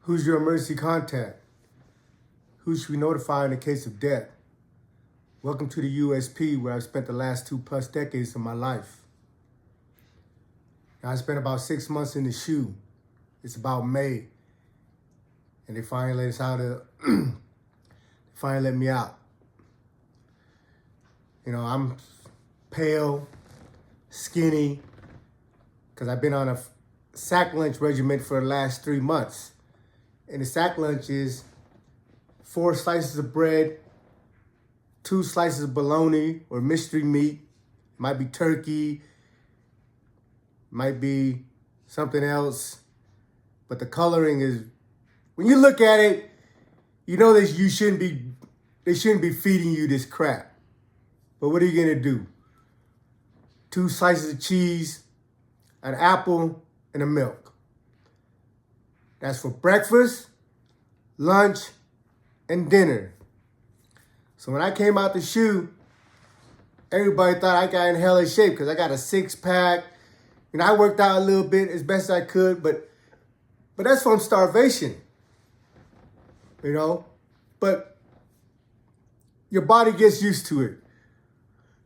Who's your emergency contact? Who should we notify in the case of death? Welcome to the USP, where I've spent the last 2+ decades of my life. Now, I spent about 6 months in the SHU. It's about May. And they finally let us out of, finally let me out. You know, I'm pale, skinny, because I've been on a sack lunch regimen for the last 3 months. And the sack lunch is 4 slices of bread, 2 slices of bologna or mystery meat. It might be turkey, might be something else. But the coloring is, when you look at it, you know that they shouldn't be feeding you this crap. But what are you gonna do? 2 slices of cheese, an apple, and a milk. That's for breakfast, lunch, and dinner. So when I came out the SHU, everybody thought I got in hella shape because I got a 6-pack. You know, I worked out a little bit as best I could, but that's from starvation. You know? But your body gets used to it.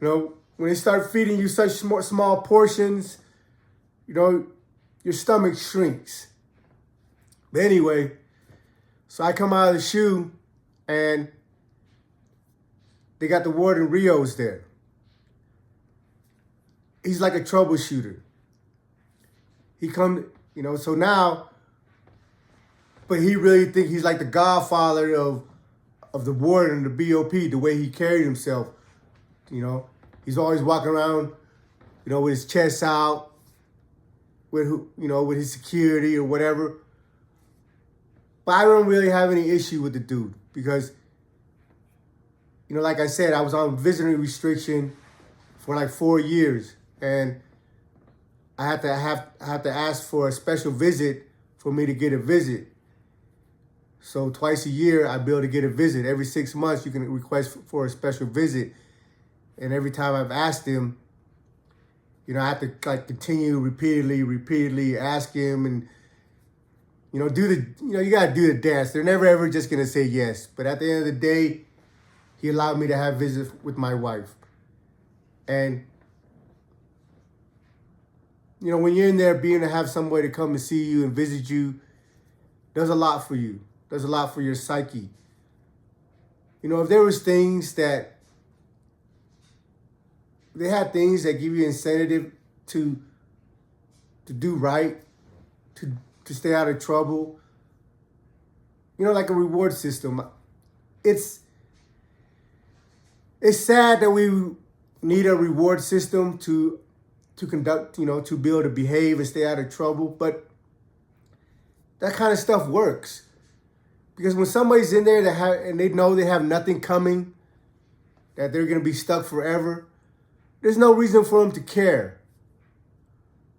You know, when they start feeding you such small portions, you know, your stomach shrinks. But anyway, so I come out of the SHU and they got the warden Rios there. He's like a troubleshooter. He come, you know, so now, but he really think he's like the godfather of the warden, the BOP, the way he carried himself. You know, he's always walking around, you know, with his chest out, with his security or whatever. But I don't really have any issue with the dude because, you know, like I said, I was on visiting restriction for like 4 years, and I had to ask for a special visit for me to get a visit. So twice a year, I'd be able to get a visit. Every 6 months, you can request for a special visit. And every time I've asked him, you know, I have to like continue repeatedly ask him and, you know, you got to do the dance. They're never ever just going to say yes. But at the end of the day, he allowed me to have visits with my wife. And, you know, when you're in there, being to have somebody to come and see you and visit you does a lot for you. Does a lot for your psyche. You know, if there was things that, they had things that give you incentive to do right, to stay out of trouble. You know, like a reward system. It's sad that we need a reward system to conduct, you know, to be able to behave and stay out of trouble. But that kind of stuff works. Because when somebody's in there and they know they have nothing coming, that they're going to be stuck forever, there's no reason for them to care.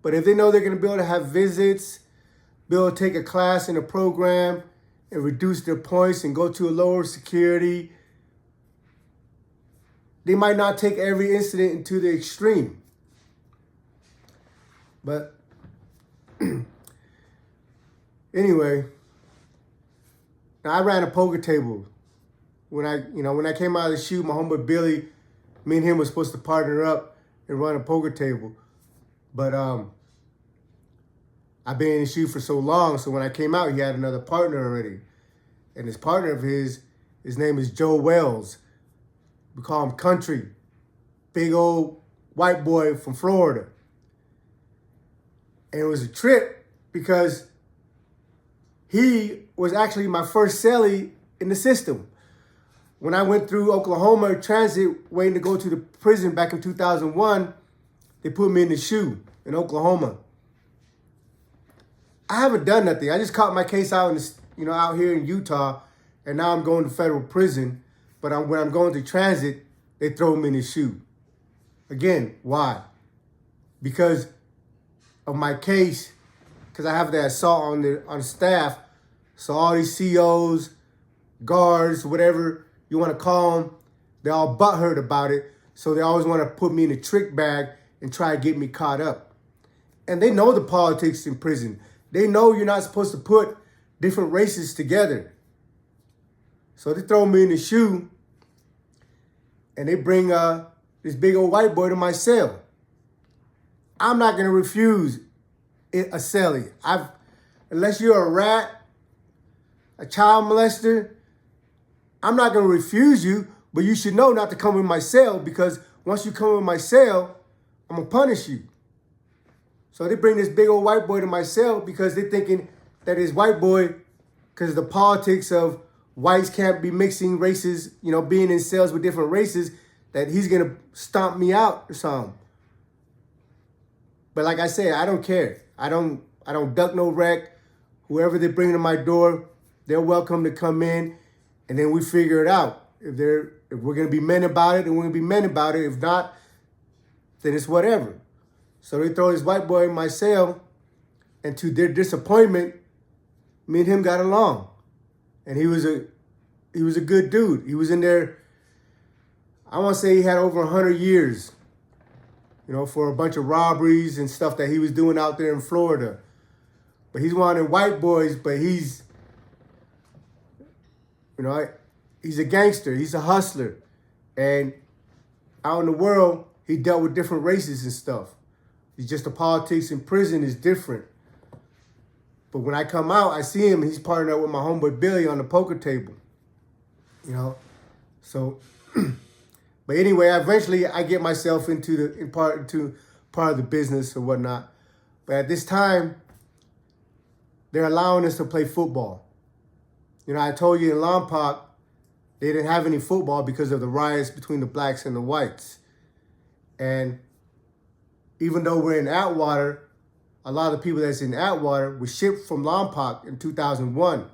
But if they know they're going to be able to have visits, be able to take a class in a program and reduce their points and go to a lower security, they might not take every incident into the extreme. But anyway, now I ran a poker table. When I came out of the SHU, my homeboy Billy, me and him were supposed to partner up and run a poker table. But I've been in the SHU for so long, so when I came out, he had another partner already. And his partner of his name is Joe Wells. We call him Country. Big old white boy from Florida. And it was a trip because he was actually my first cellie in the system. When I went through Oklahoma transit, waiting to go to the prison back in 2001, they put me in the SHU in Oklahoma. I haven't done nothing. I just caught my case out out here in Utah, and now I'm going to federal prison. But when I'm going to transit, they throw me in the SHU. Again, why? Because of my case, because I have the assault on staff. So all these COs, guards, whatever you want to call them, they're all butthurt about it. So they always want to put me in a trick bag and try to get me caught up. And they know the politics in prison. They know you're not supposed to put different races together. So they throw me in the shoe and they bring this big old white boy to my cell. I'm not going to refuse a cellie. Unless you're a rat, a child molester, I'm not going to refuse you, but you should know not to come in my cell, because once you come in my cell, I'm going to punish you. So they bring this big old white boy to my cell because they're thinking that this white boy, because the politics of whites can't be mixing races, being in cells with different races, that he's going to stomp me out or something. But like I said, I don't care. I don't duck no wreck. Whoever they bring to my door, they're welcome to come in, and then we figure it out. If we're gonna be men about it, then we're gonna be men about it. If not, then it's whatever. So they throw this white boy in my cell, and to their disappointment, me and him got along. And he was a good dude. He was in there, I want to say he had over 100 years, for a bunch of robberies and stuff that he was doing out there in Florida. But he's one of the white boys, but he's a gangster. He's a hustler. And out in the world, he dealt with different races and stuff. It's just the politics in prison is different. But when I come out, I see him, and he's partnered up with my homeboy Billy on the poker table. So, but anyway, eventually I get myself into part of the business or whatnot. But at this time, they're allowing us to play football. I told you in Lompoc, they didn't have any football because of the riots between the blacks and the whites. And even though we're in Atwater, a lot of the people that's in Atwater were shipped from Lompoc in 2001.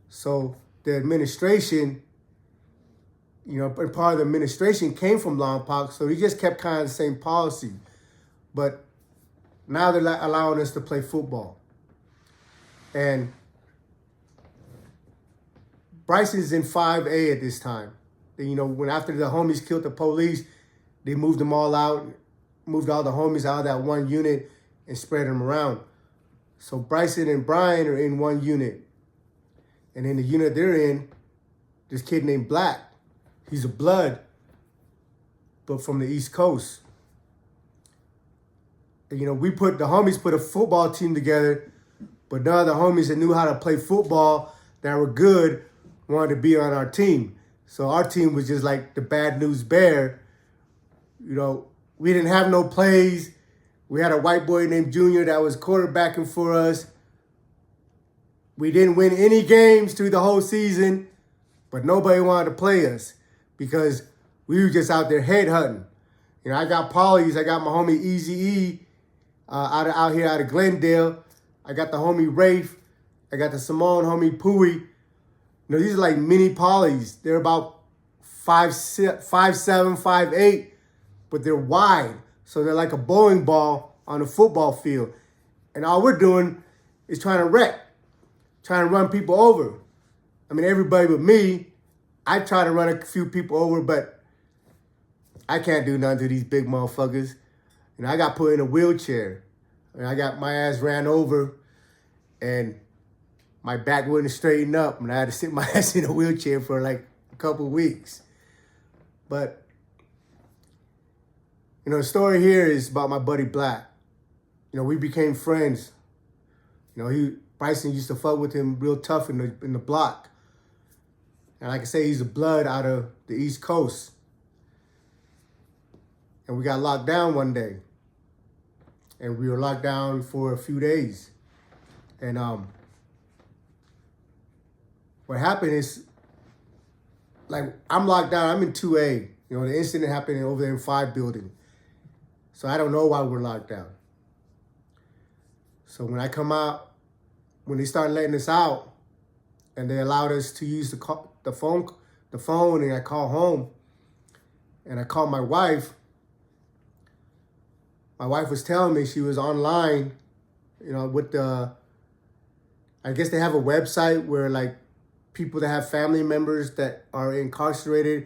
So the administration, and part of the administration came from Lompoc, so they just kept kind of the same policy. But now they're allowing us to play football. And Bryson's in 5A at this time. When after the homies killed the police, they moved them all out, moved all the homies out of that one unit and spread them around. So Bryson and Brian are in one unit. And in the unit they're in, this kid named Black. He's a blood, but from the East Coast. And, the homies put a football team together, but none of the homies that knew how to play football that were good wanted to be on our team. So our team was just like the bad news bear. We didn't have no plays. We had a white boy named Junior that was quarterbacking for us. We didn't win any games through the whole season, but nobody wanted to play us because we were just out there headhunting. I got Polly's. I got my homie Easy E out here out of Glendale. I got the homie Rafe. I got the Simone homie Pooey. These are like mini Polly's. They're about 5'7", 5'8", but they're wide. So they're like a bowling ball on a football field. And all we're doing is trying to wreck, trying to run people over. Everybody but me, I try to run a few people over, but I can't do nothing to these big motherfuckers. I got put in a wheelchair. I got my ass ran over, and my back wouldn't straighten up, and I had to sit my ass in a wheelchair for like a couple of weeks. But, the story here is about my buddy Black. We became friends. Bryson used to fuck with him real tough in the block. And like I say, he's a blood out of the East Coast. And we got locked down one day. And we were locked down for a few days. And what happened is, like, I'm locked down. I'm in 2A. The incident happened over there in 5 building. So I don't know why we're locked down. So when I come out, when they started letting us out, and they allowed us to use the phone, and I call home, and I called my wife. My wife was telling me she was online, with I guess they have a website where like people that have family members that are incarcerated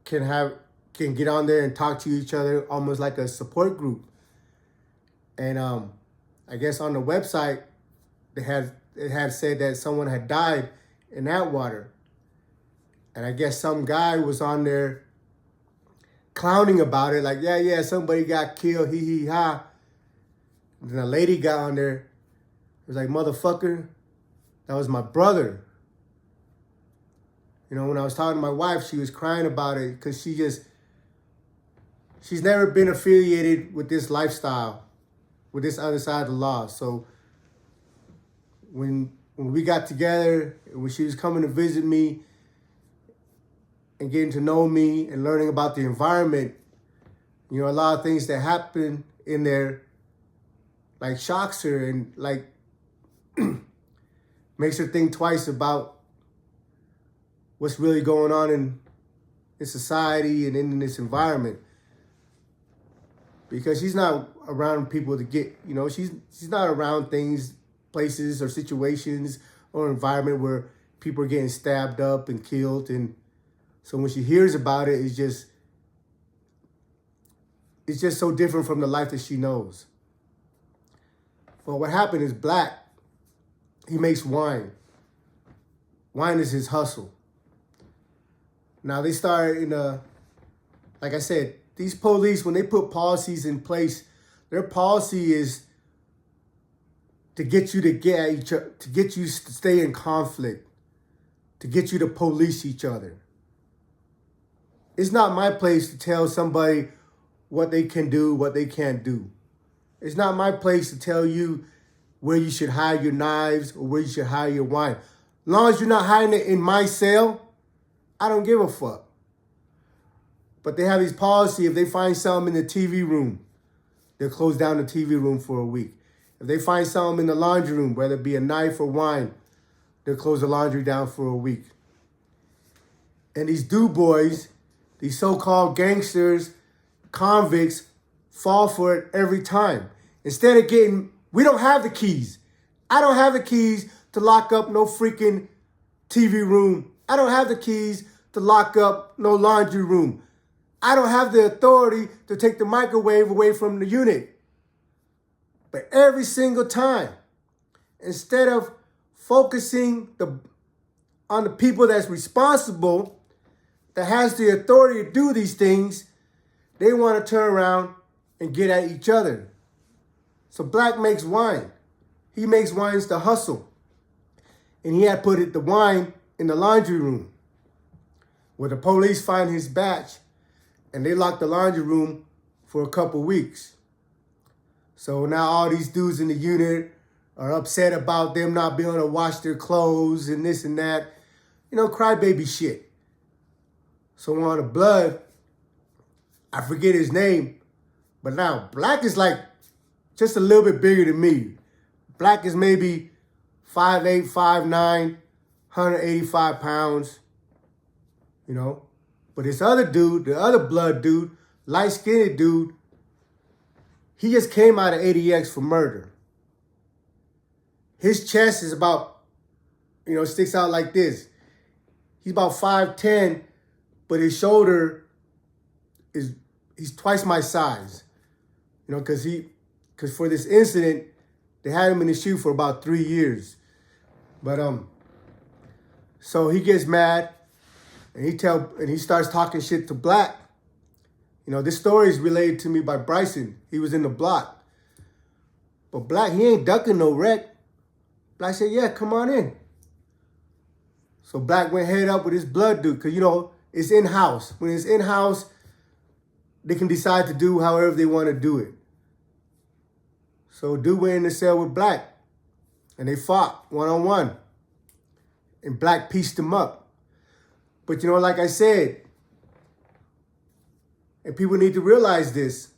can get on there and talk to each other, almost like a support group. And I guess on the website, they had it had said that someone had died in Atwater. And I guess some guy was on there clowning about it, like, yeah, somebody got killed, hee hee ha. And then a lady got on there, it was like, motherfucker, that was my brother. You know, when I was talking to my wife, she was crying about it because she's never been affiliated with this lifestyle, with this other side of the law. So when we got together, when she was coming to visit me and getting to know me and learning about the environment, you know, a lot of things that happen in there, like, shocks her and, like, makes her think twice about what's really going on in society and in this environment. Because she's not around people to get, you know, she's not around things, places or situations or environment where people are getting stabbed up and killed. And so when she hears about it, it's just so different from the life that she knows. Well, what happened is Black, he makes wine. Wine is his hustle. Now they start like I said, these police, when they put policies in place, their policy is to get you to get at each other, to get you to stay in conflict, to get you to police each other. It's not my place to tell somebody what they can do, what they can't do. It's not my place to tell you where you should hide your knives or where you should hide your wine. As long as you're not hiding it in my cell, I don't give a fuck. But they have these policies. If they find something in the TV room, they'll close down the TV room for a week. If they find something in the laundry room, whether it be a knife or wine, they'll close the laundry down for a week. And these boys, these so-called gangsters, convicts, fall for it every time. Instead of we don't have the keys. I don't have the keys to lock up no freaking TV room. I don't have the keys to lock up no laundry room. I don't have the authority to take the microwave away from the unit. But every single time, instead of focusing on the people that's responsible, that has the authority to do these things, they want to turn around and get at each other. So Black makes wine. He makes wines to hustle. And he had put the wine in the laundry room, where the police find his batch, and they lock the laundry room for a couple weeks. So now all these dudes in the unit are upset about them not being able to wash their clothes and this and that. You know, crybaby shit. So on the blood, I forget his name, but now Black is like just a little bit bigger than me. Black is maybe 5'8", 5'9", 185 pounds, you know. But this other dude, the other blood dude, light-skinned dude, he just came out of ADX for murder. His chest is about, you know, sticks out like this. He's about 5'10", but his shoulder he's twice my size. You know, because for this incident, they had him in the SHU for about 3 years. But so he gets mad and he starts talking shit to Black. You know, this story is related to me by Bryson. He was in the block. But Black, he ain't ducking no wreck. Black said, yeah, come on in. So Black went head up with his blood dude, because, you know, it's in-house. When it's in-house, they can decide to do however they want to do it. So dude went in the cell with Black, and they fought one-on-one. And Black pieced him up. But, you know, like I said, and people need to realize this,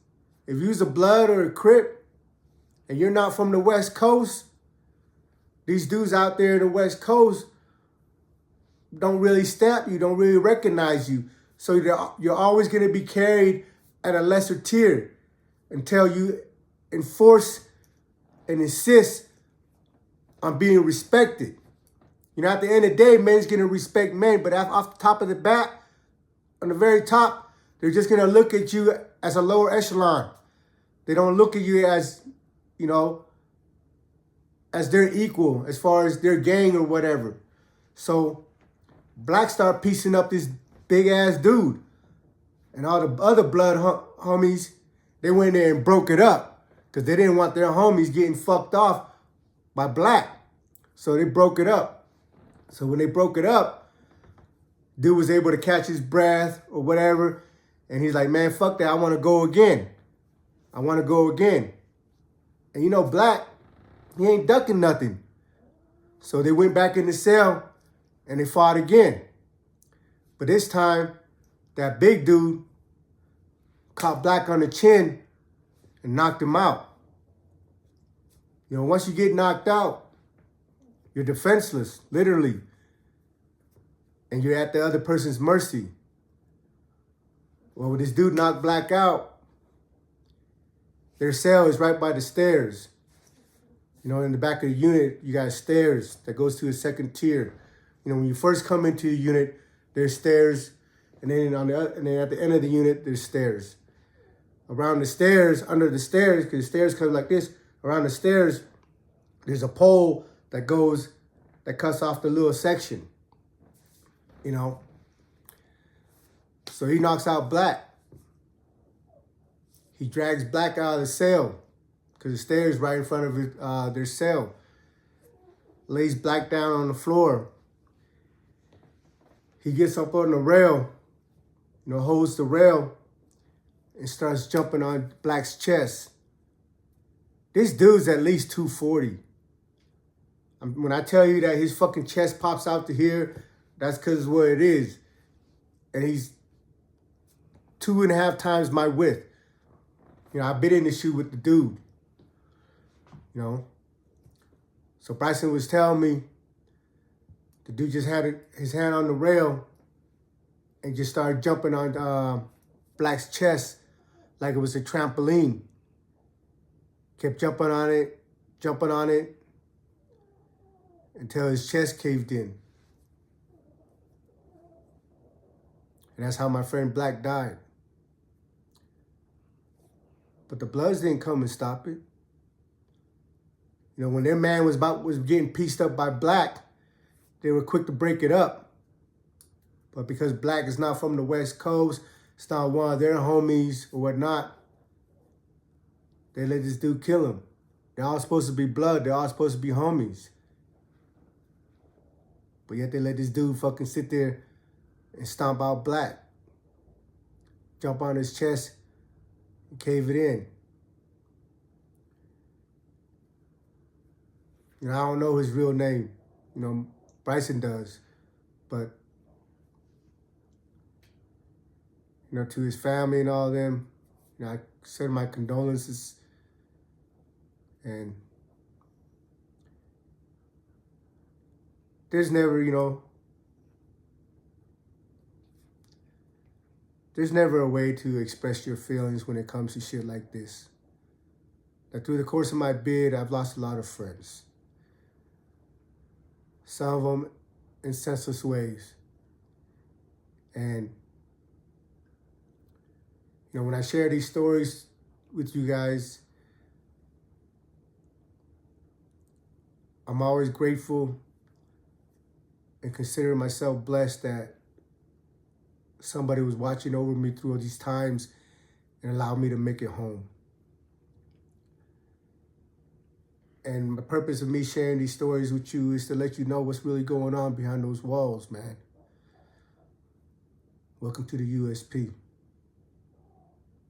if you're a blood or a Crip, and you're not from the West Coast, these dudes out there in the West Coast don't really stamp you, don't really recognize you. So you're always going to be carried at a lesser tier until you enforce and insist on being respected. You know, at the end of the day, men's going to respect men, but off the top of the bat, on the very top, they're just going to look at you as a lower echelon. They don't look at you as, you know, as their equal as far as their gang or whatever. So Black start piecing up this big ass dude. And all the other blood homies, they went there and broke it up because they didn't want their homies getting fucked off by Black. So they broke it up. So when they broke it up, dude was able to catch his breath or whatever. And he's like, man, fuck that. I want to go again. I want to go again. And you know, Black, he ain't ducking nothing. So they went back in the cell and they fought again. But this time, that big dude caught Black on the chin and knocked him out. You know, once you get knocked out, you're defenseless, literally. And you're at the other person's mercy. Well, when this dude knocked Black out, their cell is right by the stairs. You know, in the back of the unit, you got stairs that goes to a second tier. You know, when you first come into a unit, there's stairs, and then at the end of the unit, there's stairs. Around the stairs, under the stairs, because the stairs come like this, around the stairs, there's a pole that cuts off the little section. You know? So he knocks out Black. He drags Black out of the cell because the stairs right in front of their cell. Lays Black down on the floor. He gets up on the rail, you know, holds the rail and starts jumping on Black's chest. This dude's at least 240. When I tell you that his fucking chest pops out to here, that's because of what it is. And he's 2.5 times my width. You know, I've been in the shoe with the dude. You know? So Bryson was telling me the dude just had his hand on the rail and just started jumping on Black's chest like it was a trampoline. Kept jumping on it until his chest caved in. And that's how my friend Black died. But the Bloods didn't come and stop it. You know, when their man was getting pieced up by Black, they were quick to break it up. But because Black is not from the West Coast, it's not one of their homies or whatnot, they let this dude kill him. They're all supposed to be blood. They're all supposed to be homies. But yet they let this dude fucking sit there and stomp out Black. Jump on his chest and cave it in. You know, I don't know his real name. You know, Bryson does. But, you know, to his family and all them, you know, I send my condolences. And there's never, you know, there's never a way to express your feelings when it comes to shit like this. That through the course of my bid, I've lost a lot of friends. Some of them in senseless ways. And, you know, when I share these stories with you guys, I'm always grateful and consider myself blessed that somebody was watching over me through all these times and allowed me to make it home. And the purpose of me sharing these stories with you is to let you know what's really going on behind those walls, man. Welcome to the USP.